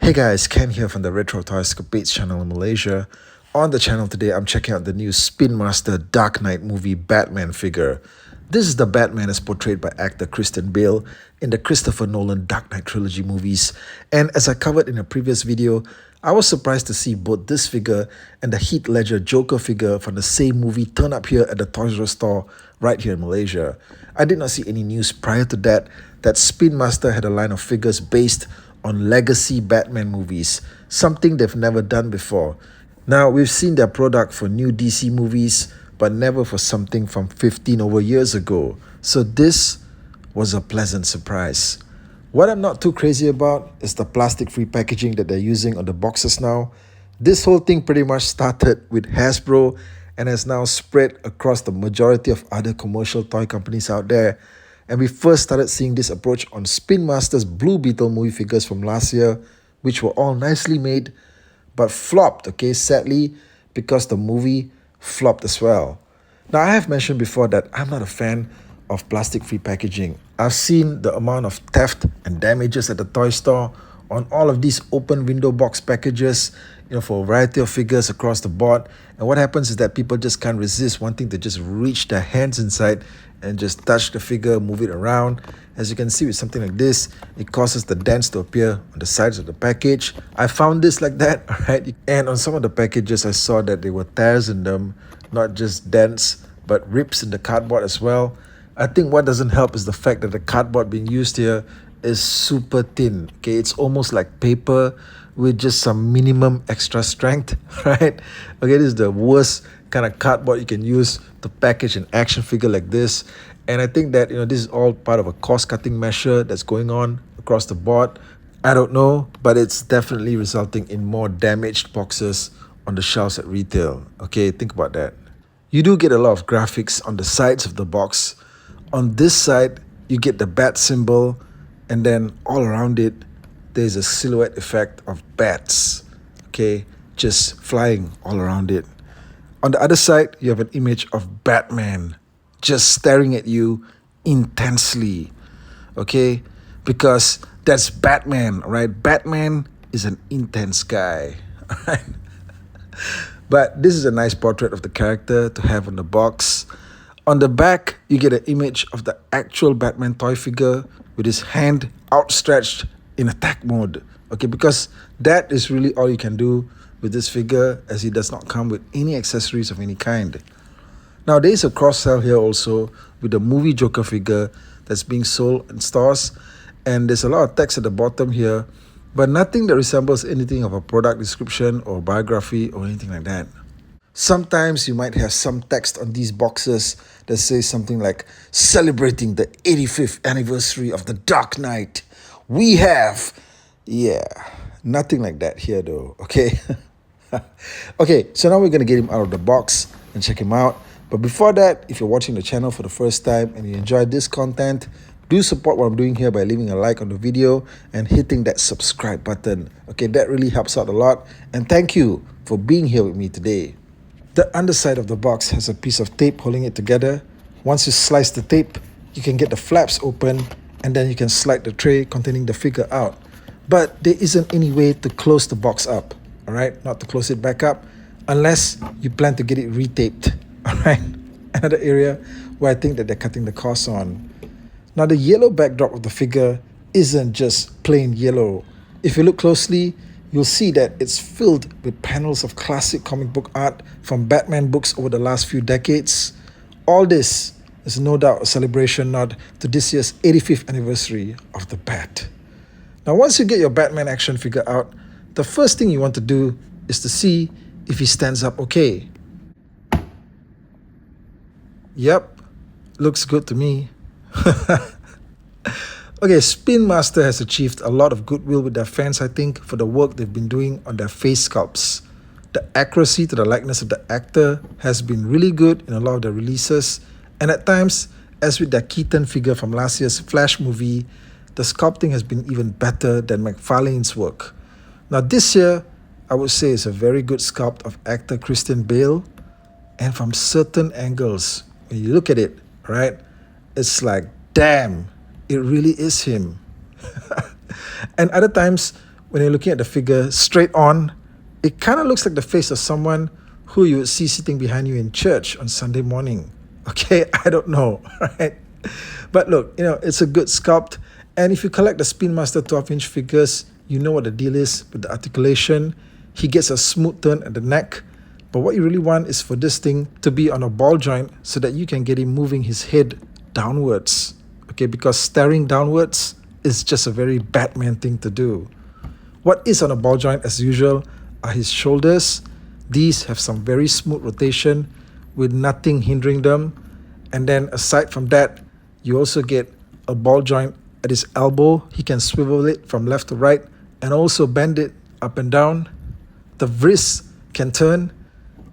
Hey guys, Ken here from the Retro Toys Sculpt channel in Malaysia. On the channel today, I'm checking out the new Spin Master Dark Knight movie Batman figure. This is the Batman as portrayed by actor Christian Bale in the Christopher Nolan Dark Knight trilogy movies. And as I covered in a previous video, I was surprised to see both this figure and the Heath Ledger Joker figure from the same movie turn up here at the Toys R Us store right here in Malaysia. I did not see any news prior to that Spin Master had a line of figures based on legacy Batman movies, something they've never done before. Now, we've seen their product for new DC movies, but never for something from 15 over years ago. So this was a pleasant surprise. What I'm not too crazy about is the plastic-free packaging that they're using on the boxes now. This whole thing pretty much started with Hasbro and has now spread across the majority of other commercial toy companies out there. And we first started seeing this approach on Spin Master's Blue Beetle movie figures from last year, which were all nicely made, but flopped, sadly, because the movie flopped as well. Now, I have mentioned before that I'm not a fan of plastic-free packaging. I've seen the amount of theft and damages at the toy store on all of these open window box packages, for a variety of figures across the board. And what happens is that people just can't resist wanting to just reach their hands inside and just touch the figure, move it around. As you can see with something like this, it causes the dents to appear on the sides of the package. I found this like that, alright? And on some of the packages, I saw that there were tears in them, not just dents, but rips in the cardboard as well. I think what doesn't help is the fact that the cardboard being used here is super thin. It's almost like paper with just some minimum extra strength, right? This is the worst kind of cardboard you can use to package an action figure like this. And I think that this is all part of a cost-cutting measure that's going on across the board. I don't know, but it's definitely resulting in more damaged boxes on the shelves at retail. Think about that. You do get a lot of graphics on the sides of the box. On this side, you get the bat symbol, and then all around it, there's a silhouette effect of bats, just flying all around it. On the other side, you have an image of Batman just staring at you intensely, because that's Batman, right? Batman is an intense guy, right? But this is a nice portrait of the character to have on the box. On the back, you get an image of the actual Batman toy figure with his hand outstretched in attack mode, because that is really all you can do with this figure, as he does not come with any accessories of any kind. Now, there is a cross-sell here also with the movie Joker figure that's being sold in stores, and there's a lot of text at the bottom here, but nothing that resembles anything of a product description or biography or anything like that. Sometimes you might have some text on these boxes that says something like, celebrating the 85th anniversary of the Dark Knight. We have, nothing like that here though, so now we're going to get him out of the box and check him out. But before that, if you're watching the channel for the first time and you enjoy this content, do support what I'm doing here by leaving a like on the video and hitting that subscribe button. That really helps out a lot. And thank you for being here with me today. The underside of the box has a piece of tape holding it together. Once you slice the tape, you can get the flaps open, and then you can slide the tray containing the figure out. But there isn't any way to close the box up, not to close it back up, unless you plan to get it retaped, Another area where I think that they're cutting the cost on. Now, the yellow backdrop of the figure isn't just plain yellow. If you look closely, you'll see that it's filled with panels of classic comic book art from Batman books over the last few decades. All this is no doubt a celebration nod to this year's 85th anniversary of the Bat. Now, once you get your Batman action figure out, the first thing you want to do is to see if he stands up okay. Yep, looks good to me. Spin Master has achieved a lot of goodwill with their fans, I think, for the work they've been doing on their face sculpts. The accuracy to the likeness of the actor has been really good in a lot of their releases, and at times, as with their Keaton figure from last year's Flash movie, the sculpting has been even better than McFarlane's work. Now this year, I would say it's a very good sculpt of actor Christian Bale, and from certain angles, when you look at it, it's like, damn, it really is him. And other times, when you're looking at the figure straight on, it kind of looks like the face of someone who you would see sitting behind you in church on Sunday morning. Okay, I don't know, right? But look, it's a good sculpt. And if you collect the Spin Master 12-inch figures, you know what the deal is with the articulation. He gets a smooth turn at the neck. But what you really want is for this thing to be on a ball joint so that you can get him moving his head downwards. Okay, because staring downwards is just a very Batman thing to do. What is on a ball joint as usual are his shoulders. These have some very smooth rotation with nothing hindering them. And then aside from that, you also get a ball joint at his elbow. He can swivel it from left to right and also bend it up and down. The wrist can turn,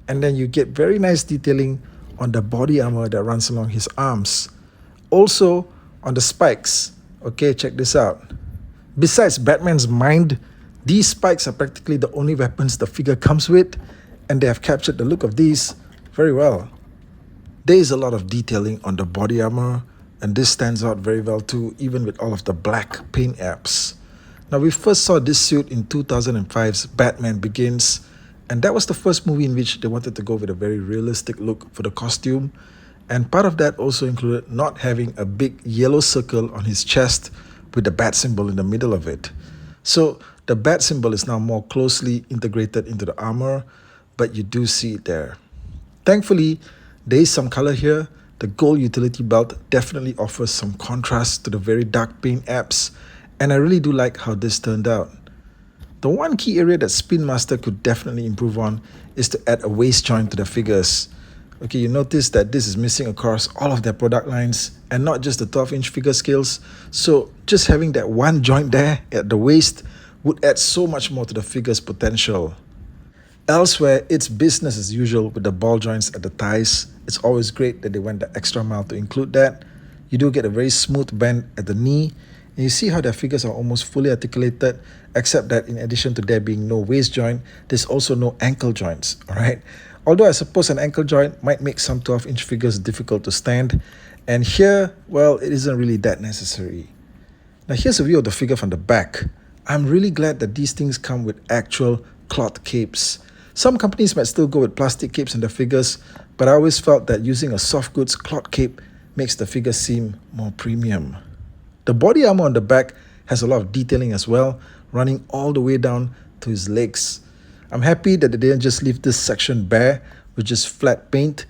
and then you get very nice detailing on the body armor that runs along his arms. Also on the spikes. Okay, check this out. Besides Batman's mind, these spikes are practically the only weapons the figure comes with, and they have captured the look of these very well. There is a lot of detailing on the body armor, and this stands out very well too, even with all of the black paint apps. Now, we first saw this suit in 2005's Batman Begins, and that was the first movie in which they wanted to go with a very realistic look for the costume. And part of that also included not having a big yellow circle on his chest with the bat symbol in the middle of it. So the bat symbol is now more closely integrated into the armor, but you do see it there. Thankfully, there is some color here. The gold utility belt definitely offers some contrast to the very dark paint apps, and I really do like how this turned out. The one key area that Spin Master could definitely improve on is to add a waist joint to the figures. Okay, you notice that this is missing across all of their product lines and not just the 12-inch figure scales. So just having that one joint there at the waist would add so much more to the figure's potential. Elsewhere, it's business as usual with the ball joints at the thighs. It's always great that they went the extra mile to include that. You do get a very smooth bend at the knee, and you see how their figures are almost fully articulated, except that in addition to there being no waist joint, there's also no ankle joints, alright? Although I suppose an ankle joint might make some 12-inch figures difficult to stand, and here, well, it isn't really that necessary. Now here's a view of the figure from the back. I'm really glad that these things come with actual cloth capes. Some companies might still go with plastic capes in their figures, but I always felt that using a soft goods cloth cape makes the figure seem more premium. The body armor on the back has a lot of detailing as well, running all the way down to his legs. I'm happy that they didn't just leave this section bare with just flat paint.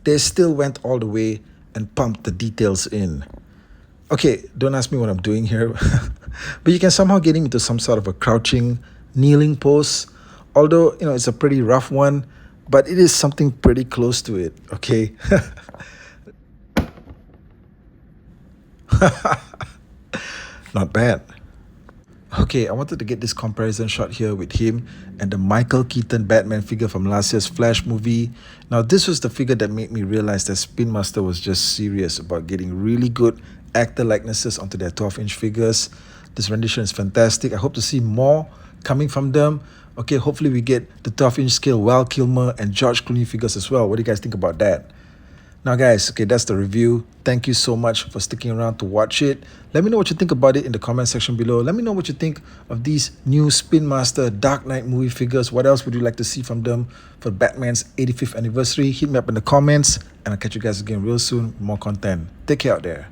They still went all the way and pumped the details in. Okay, don't ask me what I'm doing here, but you can somehow get him into some sort of a crouching, kneeling pose. Although, it's a pretty rough one, but it is something pretty close to it, okay? Not bad. Okay, I wanted to get this comparison shot here with him and the Michael Keaton Batman figure from last year's Flash movie. Now, this was the figure that made me realize that Spin Master was just serious about getting really good actor likenesses onto their 12-inch figures. This rendition is fantastic. I hope to see more coming from them. Okay, hopefully we get the 12-inch scale Val Kilmer and George Clooney figures as well. What do you guys think about that? Now guys, okay, that's the review. Thank you so much for sticking around to watch it. Let me know what you think about it in the comment section below. Let me know what you think of these new Spin Master Dark Knight movie figures. What else would you like to see from them for Batman's 85th anniversary? Hit me up in the comments, and I'll catch you guys again real soon with more content. Take care out there.